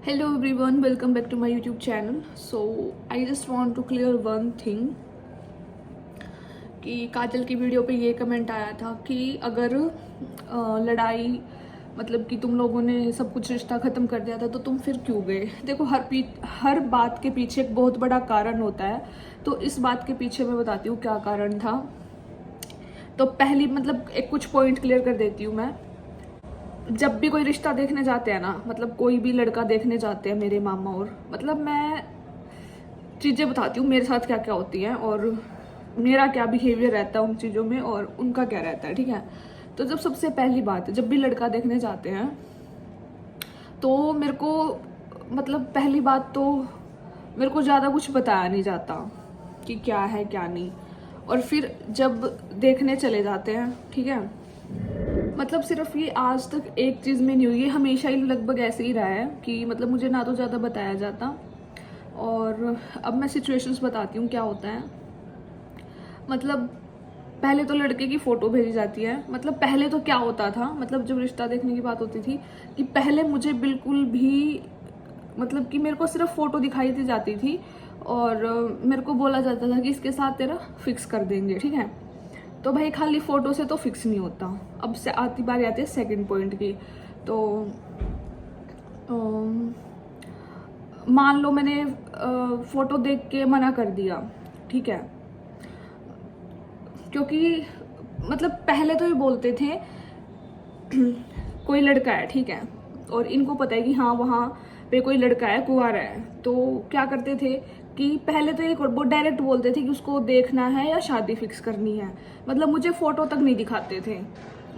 Hello everyone, welcome back to my YouTube channel. So I just want to clear one thing कि काजल की video पे ये comment आया था कि अगर लड़ाई मतलब कि तुम लोगों ने सब कुछ रिश्ता ख़त्म कर दिया था तो तुम फिर क्यों गए। देखो हर बात के पीछे एक बहुत बड़ा कारण होता है, तो इस बात के पीछे मैं बताती हूँ क्या कारण था। तो पहली मतलब एक कुछ पॉइंट क्लियर कर देती हूँ मैं। जब भी कोई रिश्ता देखने जाते हैं ना, मतलब कोई भी लड़का देखने जाते हैं मेरे मामा, और मतलब मैं चीज़ें बताती हूँ मेरे साथ क्या क्या होती हैं और मेरा क्या बिहेवियर रहता है उन चीज़ों में और उनका क्या रहता है, ठीक है। तो जब सबसे पहली बात, जब भी लड़का देखने जाते हैं तो मेरे को मतलब पहली बात तो मेरे को ज़्यादा कुछ बताया नहीं जाता कि क्या है क्या नहीं। और फिर जब देखने चले जाते हैं, ठीक है, मतलब सिर्फ ये आज तक एक चीज़ में नहीं हुई, ये हमेशा ही लगभग ऐसे ही रहा है कि मतलब मुझे ना तो ज़्यादा बताया जाता। और अब मैं सिचुएशंस बताती हूँ क्या होता है। मतलब पहले तो लड़के की फ़ोटो भेजी जाती है। मतलब पहले तो क्या होता था, मतलब जब रिश्ता देखने की बात होती थी कि पहले मुझे बिल्कुल भी मतलब कि मेरे को सिर्फ फ़ोटो दिखाई दी जाती थी और मेरे को बोला जाता था कि इसके साथ तेरा फिक्स कर देंगे, ठीक है। तो भाई खाली फ़ोटो से तो फिक्स नहीं होता। अब से बारी आती है सेकंड पॉइंट की। तो मान लो मैंने फ़ोटो देख के मना कर दिया, ठीक है, क्योंकि मतलब पहले तो ये बोलते थे कोई लड़का है, ठीक है, और इनको पता है कि हाँ वहाँ पे कोई लड़का है, कुंवारा है, तो क्या करते थे कि पहले तो ये वो डायरेक्ट बोलते थे कि उसको देखना है या शादी फिक्स करनी है। मतलब मुझे फ़ोटो तक नहीं दिखाते थे।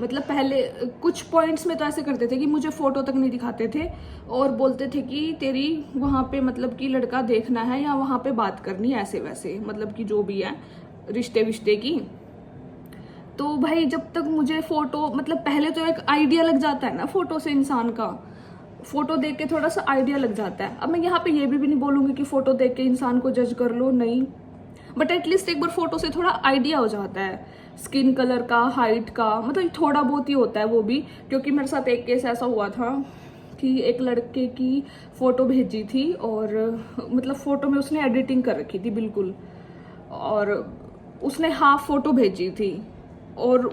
मतलब पहले कुछ पॉइंट्स में तो ऐसे करते थे कि मुझे फ़ोटो तक नहीं दिखाते थे और बोलते थे कि तेरी वहाँ पे मतलब कि लड़का देखना है या वहाँ पे बात करनी है, ऐसे वैसे मतलब कि जो भी है रिश्ते विश्ते की। तो भाई जब तक मुझे फ़ोटो मतलब पहले तो एक आइडिया लग जाता है ना फ़ोटो से, इंसान का फ़ोटो देख के थोड़ा सा आइडिया लग जाता है। अब मैं यहाँ पे ये भी नहीं बोलूँगी कि फ़ोटो देख के इंसान को जज कर लो, नहीं, बट एटलीस्ट एक बार फ़ोटो से थोड़ा आइडिया हो जाता है स्किन कलर का, हाइट का, मतलब थोड़ा बहुत ही होता है वो भी। क्योंकि मेरे साथ एक केस ऐसा हुआ था कि एक लड़के की फ़ोटो भेजी थी और मतलब फ़ोटो में उसने एडिटिंग कर रखी थी बिल्कुल, और उसने हाफ फ़ोटो भेजी थी और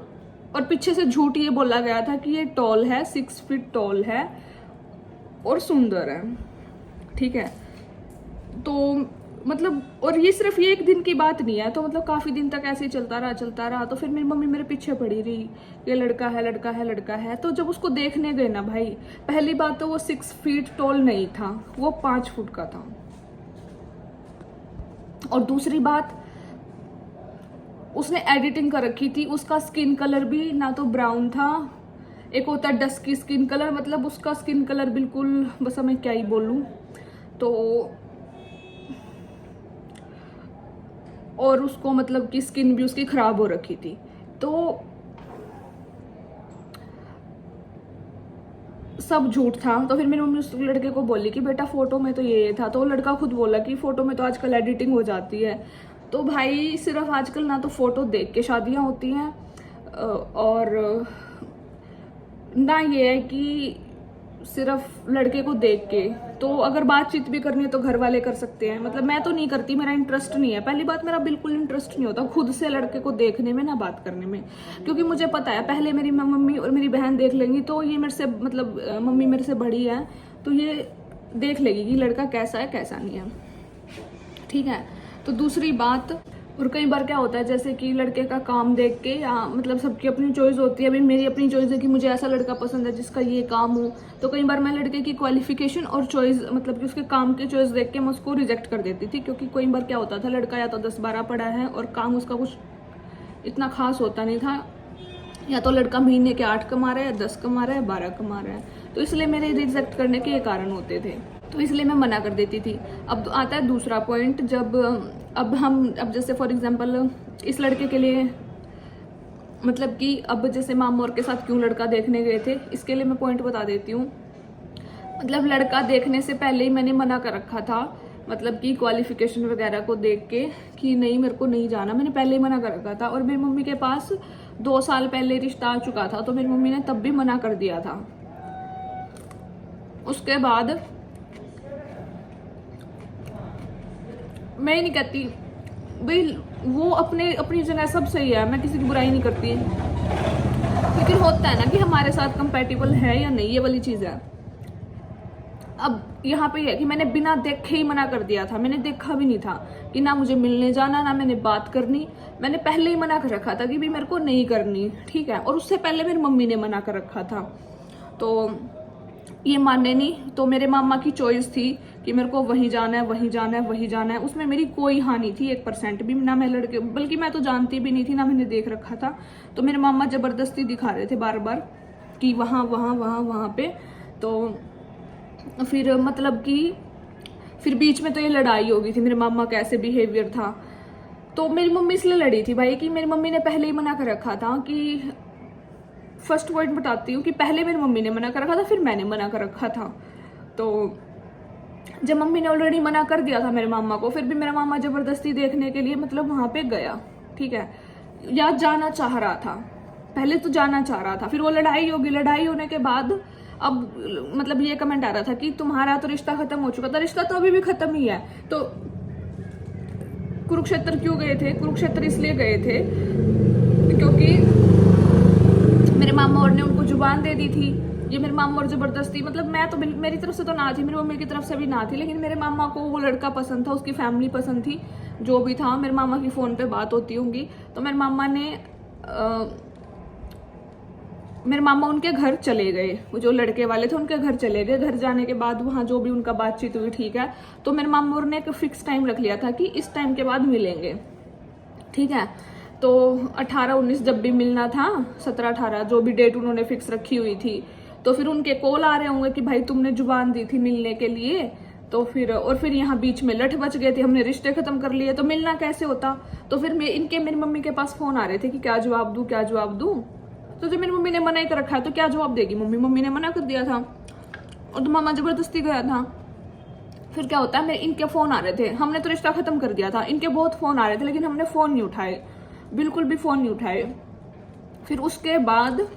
पीछे से झूठ ये बोला गया था कि ये टॉल है, 6 फीट टॉल है और सुंदर है, ठीक है। तो मतलब और ये सिर्फ ये एक दिन की बात नहीं है, तो मतलब काफ़ी दिन तक ऐसे ही चलता रहा। तो फिर मेरी मम्मी मेरे पीछे पड़ी रही, ये लड़का है लड़का है लड़का है। तो जब उसको देखने गए ना भाई, पहली बात तो वो 6 फीट टॉल नहीं था, वो 5 फुट का था। और दूसरी बात, उसने एडिटिंग कर रखी थी, उसका स्किन कलर भी ना तो ब्राउन था, एक होता है डस्की स्किन कलर, मतलब उसका स्किन कलर बिल्कुल, बस मैं क्या ही बोलूँ। तो और उसको मतलब कि स्किन भी उसकी ख़राब हो रखी थी। तो सब झूठ था। तो फिर मेरी मम्मी उस लड़के को बोली कि बेटा फ़ोटो में तो ये था। तो वो लड़का खुद बोला कि फ़ोटो में तो आजकल एडिटिंग हो जाती है। तो भाई सिर्फ आजकल ना तो फ़ोटो देख के शादियाँ होती हैं और ना ये है कि सिर्फ लड़के को देख के। तो अगर बातचीत भी करनी है तो घर वाले कर सकते हैं, मतलब मैं तो नहीं करती, मेरा इंटरेस्ट नहीं है। पहली बात, मेरा बिल्कुल इंटरेस्ट नहीं होता खुद से लड़के को देखने में ना बात करने में, क्योंकि मुझे पता है पहले मेरी मम्मी और मेरी बहन देख लेंगी तो ये मेरे से मतलब मम्मी मेरे से बड़ी है तो ये देख लेगी कि लड़का कैसा है कैसा नहीं है, ठीक है। तो दूसरी बात, और कई बार क्या होता है जैसे कि लड़के का काम देख के, या मतलब सबकी अपनी चॉइस होती है, अभी मेरी अपनी चॉइस है कि मुझे ऐसा लड़का पसंद है जिसका ये काम हो। तो कई बार मैं लड़के की क्वालिफिकेशन और चॉइस मतलब कि उसके काम की चॉइस देख के मैं उसको रिजेक्ट कर देती थी। क्योंकि कई बार क्या होता था, लड़का या तो 10-12 पढ़ा है और काम उसका कुछ इतना खास होता नहीं था, या तो लड़का महीने के 8 कमा रहा है, 10 कमा रहा है, 12 कमा रहा है। तो इसलिए मेरे रिजेक्ट करने के ये कारण होते थे, तो इसलिए मैं मना कर देती थी। अब आता है दूसरा पॉइंट, जब अब जैसे फॉर एग्जांपल इस लड़के के लिए मतलब कि अब जैसे मामू और के साथ क्यों लड़का देखने गए थे, इसके लिए मैं पॉइंट बता देती हूँ। मतलब लड़का देखने से पहले ही मैंने मना कर रखा था, मतलब कि क्वालिफिकेशन वगैरह को देख के कि नहीं मेरे को नहीं जाना, मैंने पहले ही मना कर रखा था। और मेरी मम्मी के पास 2 साल पहले रिश्ता आ चुका था, तो मेरी मम्मी ने तब भी मना कर दिया था। उसके बाद मैं ही नहीं कहती भाई, वो अपने अपनी जगह सब सही है, मैं किसी की बुराई नहीं करती, लेकिन होता है ना कि हमारे साथ कंपेटेबल है या नहीं, ये वाली चीज़ है। अब यहाँ पे है कि मैंने बिना देखे ही मना कर दिया था, मैंने देखा भी नहीं था कि ना मुझे मिलने जाना, ना मैंने बात करनी, मैंने पहले ही मना कर रखा था कि भी मेरे को नहीं करनी, ठीक है। और उससे पहले मेरी मम्मी ने मना कर रखा था, तो ये माने नहीं। तो मेरे मामा की चॉइस थी कि मेरे को वहीं जाना है, वहीं जाना है, वहीं जाना है, उसमें मेरी कोई हानि थी 1% भी ना। मैं लड़के, बल्कि मैं तो जानती भी नहीं थी, ना मैंने देख रखा था। तो मेरे मामा जबरदस्ती दिखा रहे थे बार बार कि वहाँ वहाँ वहाँ वहाँ पे। तो फिर मतलब कि फिर बीच में तो ये लड़ाई हो गई थी, मेरे मामा का ऐसे बिहेवियर था। तो मेरी मम्मी इसलिए लड़ी थी भाई कि मेरी मम्मी ने पहले ही मना कर रखा था कि, फर्स्ट पॉइंट बताती हूँ कि पहले मेरी मम्मी ने मना कर रखा था, फिर मैंने मना कर रखा था। तो जब मम्मी ने ऑलरेडी मना कर दिया था मेरे मामा को, फिर भी मेरा मामा जबरदस्ती देखने के लिए मतलब वहाँ पे गया, ठीक है, या जाना चाह रहा था, पहले तो जाना चाह रहा था। फिर वो लड़ाई होगी, लड़ाई होने के बाद अब मतलब ये कमेंट आ रहा था कि तुम्हारा तो रिश्ता खत्म हो चुका था। रिश्ता तो अभी भी खत्म ही है। तो कुरुक्षेत्र क्यों गए थे? कुरुक्षेत्र इसलिए गए थे क्योंकि मेरे मामा और ने उनको जुबान दे दी थी। ये मेरे मामा और जबरदस्ती, मतलब मैं तो मेरी तरफ से तो ना थी, मेरी मम्मी की तरफ से भी ना थी, लेकिन मेरे मामा को वो लड़का पसंद था, उसकी फैमिली पसंद थी, जो भी था। मेरे मामा की फ़ोन पे बात होती होंगी, तो मेरे मामा ने मेरे मामा उनके घर चले गए, वो जो लड़के वाले थे उनके घर चले गए। घर जाने के बाद वहाँ जो भी उनका बातचीत हुई, ठीक है। तो मेरे मामा ने एक फिक्स टाइम रख लिया था कि इस टाइम के बाद मिलेंगे, ठीक है। तो 18-19 जब भी मिलना था, 17-18 जो भी डेट उन्होंने फिक्स रखी हुई थी, तो फिर उनके कॉल आ रहे होंगे कि भाई तुमने जुबान दी थी मिलने के लिए। तो फिर और फिर यहाँ बीच में लठ बच गए थे, हमने रिश्ते खत्म कर लिए, तो मिलना कैसे होता। तो फिर मेरी मम्मी के पास फोन आ रहे थे कि क्या जवाब दूं, क्या जवाब दूं। तो जब मेरी मम्मी ने मना ही कर रखा है तो क्या जवाब देगी मम्मी ने मना कर दिया था, और तो मामा जबरदस्ती गया था। फिर क्या होता है, मेरे इनके फोन आ रहे थे, हमने तो रिश्ता खत्म कर दिया था, इनके बहुत फोन आ रहे थे, लेकिन हमने फोन नहीं उठाए, बिल्कुल भी फोन नहीं उठाए। फिर उसके बाद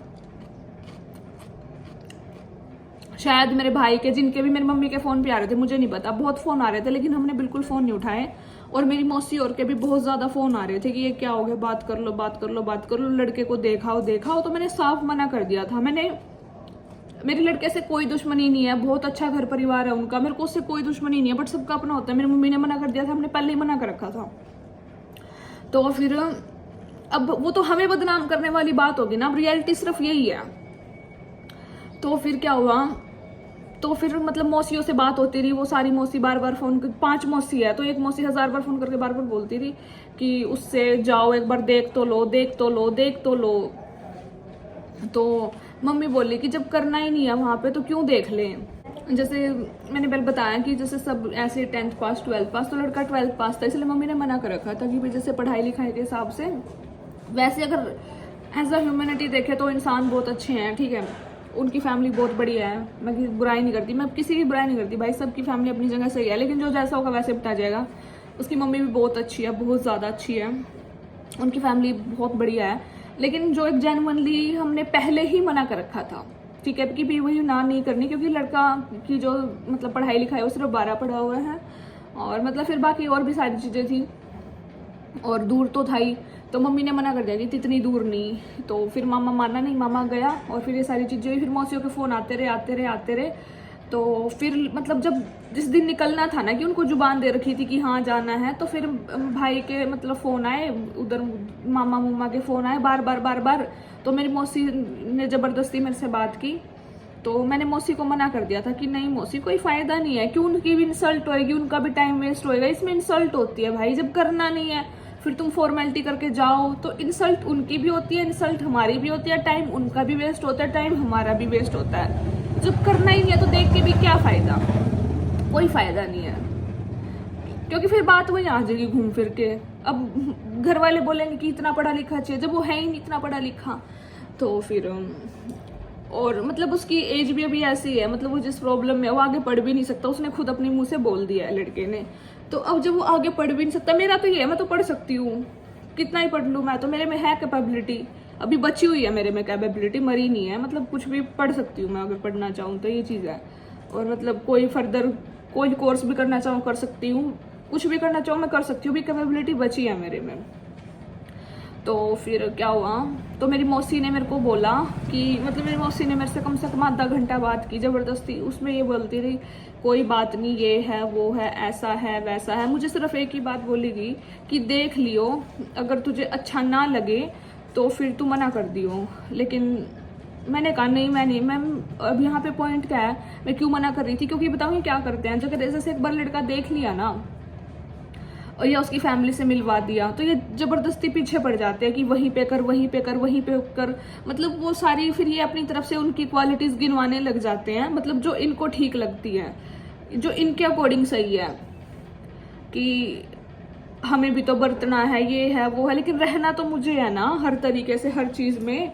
शायद मेरे भाई के, जिनके भी मेरी मम्मी के फोन पे आ रहे थे, मुझे नहीं पता, बहुत फोन आ रहे थे, लेकिन हमने बिल्कुल फोन नहीं उठाए। और मेरी मौसी और के भी बहुत ज्यादा फोन आ रहे थे कि ये क्या हो गया, बात कर लो, बात कर लो, बात कर लो, लड़के को देखाओ। तो मैंने साफ मना कर दिया था। मेरे लड़के से कोई दुश्मनी नहीं है, बहुत अच्छा घर परिवार है उनका, मेरे को उससे कोई दुश्मनी नहीं है, बट सबका अपना होता है। मेरी मम्मी ने मना कर दिया था, हमने पहले ही मना कर रखा था। तो फिर अब वो तो हमें बदनाम करने वाली बात होगी ना, अब रियलिटी सिर्फ यही है। तो फिर क्या हुआ, तो फिर मतलब मौसियों से बात होती रही, वो सारी मौसी बार बार फोन, 5 मौसी है तो एक मौसी 1000 बार फोन करके बार बार बोलती रही कि उससे जाओ एक बार देख तो लो, देख तो लो, देख तो लो। तो मम्मी बोली कि जब करना ही नहीं है वहाँ पे तो क्यों देख लें। जैसे मैंने पहले बताया कि जैसे सब ऐसे 10th पास 12th पास, तो लड़का 12th पास था, इसलिए मम्मी ने मना कर रखा था कि भाई जैसे पढ़ाई लिखाई के हिसाब से, वैसे अगर एज अ ह्यूमैनिटी देखे तो इंसान बहुत अच्छे हैं, ठीक है, उनकी फैमिली बहुत बढ़िया है, मैं किसी बुराई नहीं करती, मैं किसी की बुराई नहीं करती भाई, सबकी फैमिली अपनी जगह सही है, लेकिन जो जैसा होगा वैसे बता जाएगा। उसकी मम्मी भी बहुत अच्छी है, बहुत ज़्यादा अच्छी है, उनकी फैमिली बहुत बढ़िया है, लेकिन जो एक जेन्युइनली हमने पहले ही मना कर रखा था, ठीक है, कि भी वही ना नहीं करनी, क्योंकि लड़का की जो मतलब पढ़ाई लिखाई वो सिर्फ 12 पढ़ा हुआ है, और मतलब फिर बाकी और भी सारी चीज़ें थी, और दूर तो था ही। तो मम्मी ने मना कर दिया कि इतनी दूर नहीं। तो फिर मामा माना नहीं, मामा गया, और फिर ये सारी चीज़ें हुई। फिर मौसियों के फ़ोन आते रहे। तो फिर मतलब जब जिस दिन निकलना था ना, कि उनको जुबान दे रखी थी कि हाँ जाना है, तो फिर भाई के मतलब फ़ोन आए, उधर मामा मुम्मा के फ़ोन आए बार बार। तो मेरी मौसी ने ज़बरदस्ती मेरे से बात की, तो मैंने मौसी को मना कर दिया था कि नहीं मौसी, कोई फ़ायदा नहीं है, क्यों, उनकी भी इंसल्ट होएगी, उनका भी टाइम वेस्ट होएगा, इसमें इंसल्ट होती है भाई, जब करना नहीं है फिर तुम फॉर्मेलिटी करके जाओ तो इंसल्ट उनकी भी होती है, इंसल्ट हमारी भी होती है, टाइम उनका भी वेस्ट होता है, टाइम हमारा भी वेस्ट होता है। जब करना ही नहीं है तो देख के भी क्या फ़ायदा, कोई फ़ायदा नहीं है, क्योंकि फिर बात वही आ जाएगी घूम फिर के। अब घर वाले बोलेंगे कि इतना पढ़ा लिखा चाहिए, जब वो है ही नहीं इतना पढ़ा लिखा। तो फिर और मतलब उसकी एज भी अभी ऐसी है, मतलब वो जिस प्रॉब्लम में वो आगे पढ़ भी नहीं सकता, उसने खुद अपने मुंह से बोल दिया है लड़के ने। तो अब जब वो आगे पढ़ भी नहीं सकता, मेरा तो ये है, मैं तो पढ़ सकती हूँ, कितना ही पढ़ लूँ मैं, तो मेरे में है कैपेबिलिटी, अभी बची हुई है मेरे में कैपेबिलिटी, मरी नहीं है, मतलब कुछ भी पढ़ सकती हूँ मैं अगर पढ़ना चाहूँ तो, ये चीज़ है। और मतलब कोई फर्दर कोई कोर्स भी करना चाहूँ कर सकती हूँ, कुछ भी करना चाहो मैं कर सकती हूँ, भी कैपेबिलिटी बची है मेरे में। तो फिर क्या हुआ, तो मेरी मौसी ने मेरे को बोला कि मतलब मेरी मौसी ने मेरे से कम आधा घंटा बात की ज़बरदस्ती। उसमें ये बोलती रही कोई बात नहीं, ये है वो है, ऐसा है वैसा है। मुझे सिर्फ एक ही बात बोलेगी कि देख लियो, अगर तुझे अच्छा ना लगे तो फिर तू मना कर दियो। लेकिन मैंने कहा नहीं मैं नहीं, मैम अब यहाँ पे पॉइंट क्या है, मैं क्यों मना कर रही थी, क्योंकि बताऊँ क्या करते हैं, जब जैसे एक बार लड़का देख लिया ना और या उसकी फैमिली से मिलवा दिया तो ये जबरदस्ती पीछे पड़ जाते हैं कि वहीं पे कर वहीं पे कर वहीं पे कर। मतलब वो सारी फिर ये अपनी तरफ से उनकी क्वालिटीज गिनवाने लग जाते हैं, मतलब जो इनको ठीक लगती है, जो इनके अकॉर्डिंग सही है कि हमें भी तो बरतना है, ये है वो है, लेकिन रहना तो मुझे है ना हर तरीके से हर चीज में।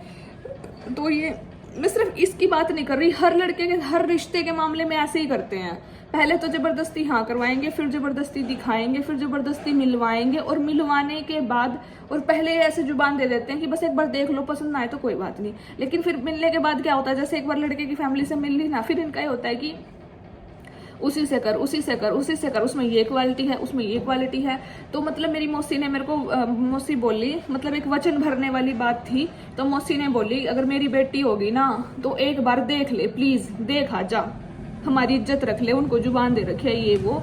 तो ये मैं सिर्फ इसकी बात नहीं कर रही, हर लड़के के हर रिश्ते के मामले में ऐसे ही करते हैं। पहले तो जबरदस्ती हाँ करवाएंगे, फिर जबरदस्ती दिखाएंगे, फिर जबरदस्ती मिलवाएंगे, और मिलवाने के बाद और पहले ऐसे जुबान दे देते हैं कि बस एक बार देख लो, पसंद ना आए तो कोई बात नहीं। लेकिन फिर मिलने के बाद क्या होता है, जैसे एक बार लड़के की फैमिली से मिल ली ना, फिर इनका ये होता है कि उसी से कर उसी से कर उसी से कर, उसमें ये क्वालिटी है उसमें ये क्वालिटी है। तो मतलब मेरी मौसी ने मेरे को मौसी बोली, मतलब एक वचन भरने वाली बात थी। तो मौसी ने बोली अगर मेरी बेटी होगी ना तो एक बार देख ले, प्लीज देख आ जा, हमारी इज्जत रख ले, उनको जुबान दे रखे ये वो।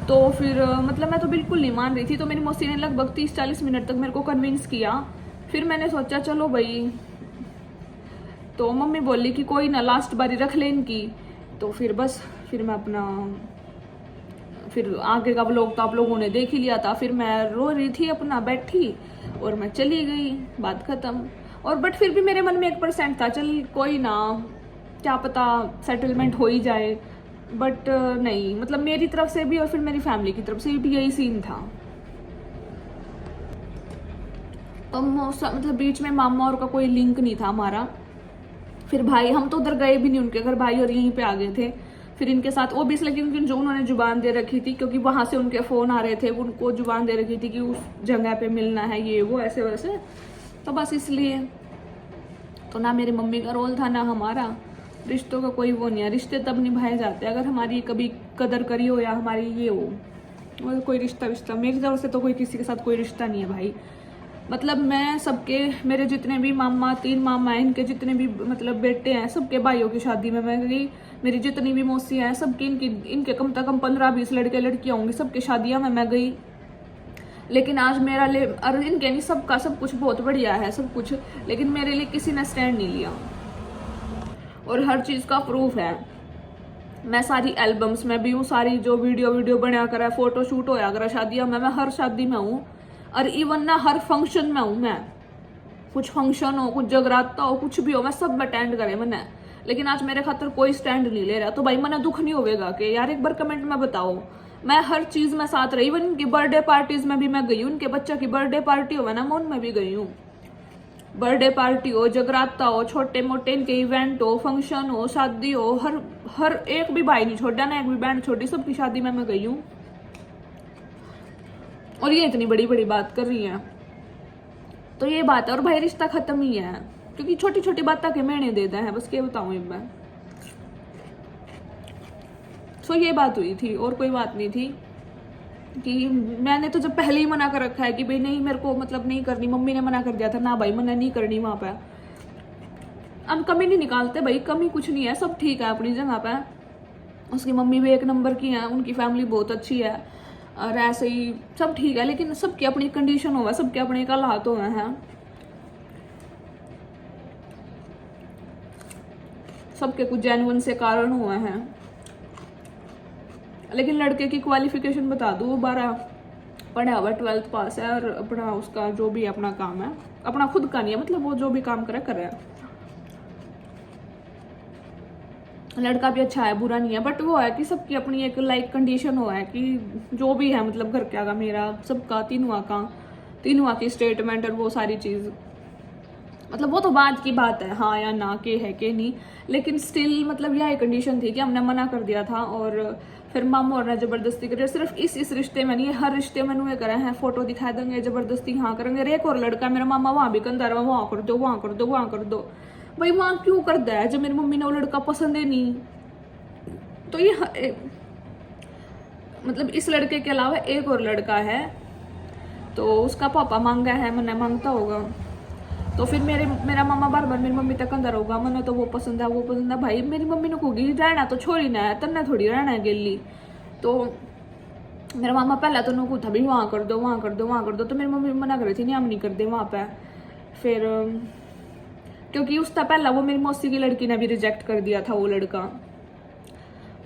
तो फिर मतलब मैं तो बिल्कुल नहीं मान रही थी। तो मेरी मौसी ने लगभग 30-40 मिनट तक मेरे को कन्विंस किया। फिर मैंने सोचा चलो भाई, तो मम्मी बोली कि कोई ना लास्ट बारी रख ले इनकी। तो फिर बस फिर मैं अपना फिर आगे का व्लॉग तो आप लोगों ने देख ही लिया था। फिर मैं रो रही थी अपना बैठी और मैं चली गई, बात खत्म। और बट फिर भी मेरे मन में 1% था, चल कोई ना, क्या पता सेटलमेंट हो ही जाए। बट नहीं, मतलब मेरी तरफ से भी और फिर मेरी फैमिली की तरफ से भी यही सीन था। तो मतलब बीच में मामा और का कोई लिंक नहीं था हमारा। फिर भाई, हम तो उधर गए भी नहीं उनके घर, भाई और यहीं पे आ गए थे। फिर इनके साथ ओबियसली क्योंकि जो उन्होंने जुबान दे रखी थी, क्योंकि वहां से उनके फोन आ रहे थे, उनको जुबान दे रखी थी कि उस जगह पे मिलना है ये वो ऐसे वैसे, तो बस इसलिए। तो ना मेरी मम्मी का रोल था ना हमारा, रिश्तों का कोई वो नहीं है। रिश्ते तब निभाए जाते हैं अगर हमारी कभी कदर करी हो या हमारी ये हो, और कोई रिश्ता मेरी तरफ से तो कोई किसी के साथ कोई रिश्ता नहीं है भाई। मतलब मैं सबके, मेरे जितने भी मामा 3 मामा हैं, इनके जितने भी मतलब बेटे हैं, सबके भाइयों की शादी में मैं गई। मेरी जितनी भी मौसी हैं सबकी, इनके कम से कम 15-20 लड़के लड़कियां होंगी, सबकी शादियां में मैं गई। लेकिन आज मेरा अरे इनके नहीं, सबका सब कुछ बहुत बढ़िया है सब कुछ, लेकिन मेरे लिए किसी ने स्टैंड नहीं लिया। और हर चीज का प्रूफ है, मैं सारी एल्बम्स में भी हूँ, सारी जो वीडियो बना कर फोटो शूट होया अगर शादियां में, मैं हर शादी में हूँ। और इवन ना हर फंक्शन में हूँ मैं, कुछ फंक्शन हो, कुछ जगराता हो, कुछ भी हो, मैं सब अटेंड करे मैंने। लेकिन आज मेरे खातर कोई स्टैंड नहीं ले रहा, तो भाई मैंने दुख नहीं होगा कि यार एक बार कमेंट में बताओ। मैं हर चीज में साथ रही, इवन उनकी बर्थडे पार्टीज में भी मैं गई हूँ, उनके बच्चा की बर्थडे पार्टी हो ना, मैं उनमें भी गई हूँ। बर्थडे पार्टी हो, जगराता हो, छोटे मोटे इनके इवेंट हो, फंक्शन हो, शादी हो, हर एक भी भाई नहीं छोड़ा ना, एक भी बहन छोटी, सबकी शादी में मैं गई हूँ। और ये इतनी बड़ी बड़ी बात कर रही है, तो ये बात है। और भाई रिश्ता खत्म ही है, क्योंकि छोटी छोटी बातें के मैंने देते हैं, बस क्या बताऊं एक बार। सो ये बात हुई थी और कोई बात नहीं थी। कि मैंने तो जब पहले ही मना कर रखा है कि भाई नहीं मेरे को मतलब नहीं करनी, मम्मी ने मना कर दिया था ना भाई मैंने नहीं करनी वहां पे। हम कमी नहीं निकालते भाई, कमी कुछ नहीं है, सब ठीक है अपनी जगह पे। उसकी मम्मी भी 1 नंबर की है, उनकी फैमिली बहुत अच्छी है, और ऐसे ही सब ठीक है। लेकिन सबकी अपनी कंडीशन हुआ, सबके अपने हालात हुए हैं, सबके कुछ जेन्युइन से कारण हुए हैं। लेकिन लड़के की क्वालिफिकेशन बता दूं, वो 12 पढ़ा हुआ, 12th पास है, और अपना उसका जो भी अपना काम है, अपना खुद का नहीं है, मतलब वो जो भी काम करे कर रहा है। लड़का भी अच्छा है, बुरा नहीं है, बट वो है कि सबकी अपनी एक लाइक कंडीशन हुआ है कि जो भी है, मतलब घर क्या का मेरा सबका, तीनुआ की स्टेटमेंट और वो सारी चीज, मतलब वो तो बाद की बात है, हाँ या ना के है के नहीं। लेकिन स्टिल मतलब यह कंडीशन थी कि हमने मना कर दिया था। और फिर मामू और ने जबरदस्ती करी, सिर्फ इस रिश्ते में नहीं, हर रिश्ते में नुए करे हैं, फोटो दिखा देंगे, जबरदस्ती हाँ करेंगे। एक और लड़का मेरा मामा वहां भी कंधा रहा, वहां कर दो वहां कर दो वहां कर दो। भाई वहां क्यों कर दिया है जब मेरी मम्मी ने वो लड़का पसंद है नहीं। तो ये मतलब इस लड़के के अलावा एक और लड़का है, तो उसका पापा मांगा है, मैंने मांगता होगा। तो फिर मेरा मामा बार बार मेरी मम्मी तक अंदर होगा, मैंने तो वो पसंद है वो पसंद है। भाई मेरी मम्मी ने कहोगी रहना तो छोड़ी ना है, तन्ने थोड़ी रहना है गेली। तो मेरा मामा पहला तो नुकू था भी वहाँ कर दो वहाँ कर दो वहाँ कर दो, तो मेरी मम्मी मना कर रही थी नहीं हम नहीं कर दे वहाँ पे। फिर क्योंकि उसका पहला वो मेरी मौसी की लड़की ने भी रिजेक्ट कर दिया था वो लड़का,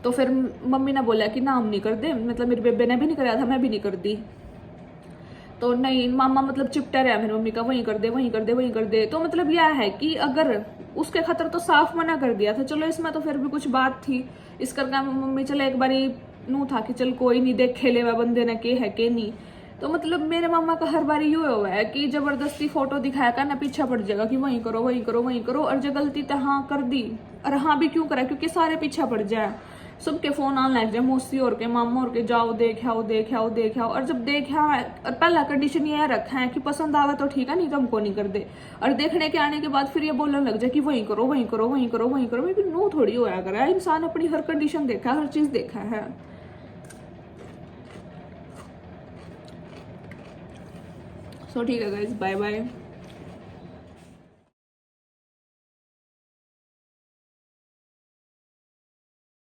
तो फिर मम्मी ने बोला कि ना हम नहीं कर दे, मतलब मेरे बेबे ने भी नहीं कराया था, मैं भी नहीं कर दी। तो नहीं मामा मतलब चिपटा रहा मेरी मम्मी का, वहीं कर दे वहीं कर दे वहीं कर दे। तो मतलब यह है कि अगर उसके खतर तो साफ मना कर दिया था, चलो इसमें तो फिर भी कुछ बात थी। इस करके मम्मी चले एक बारी नू था कि चल कोई नहीं देख खेले हुआ बंदे ने के है के नहीं। तो मतलब मेरे मामा का हर बार यूँ हुआ है कि जबरदस्ती फोटो दिखाया कर ना पीछा पड़ जाएगा कि वहीं करो वहीं करो वहीं करो, और जो गलती तो हाँ कर दी, और हाँ भी क्यों करा क्योंकि सारे पीछा पड़ जाए, सबके फोन आने लग जाए, मौसी और के मामा और के जाओ देख आओ देख आओ देख आओ। और जब देख आओ, और पहला कंडीशन ये रखा है कि पसंद आवा तो ठीक है नहीं तो हमको नहीं कर दे, और देखने के आने के बाद फिर ये बोलने लग जाए कि वहीं करो वहीं करो वहीं करो वहीं करो। मैं नो थोड़ी होया करा है, इंसान अपनी हर कंडीशन देखा है, हर चीज देखा है। सो ठीक है गाइस, बाय बाय।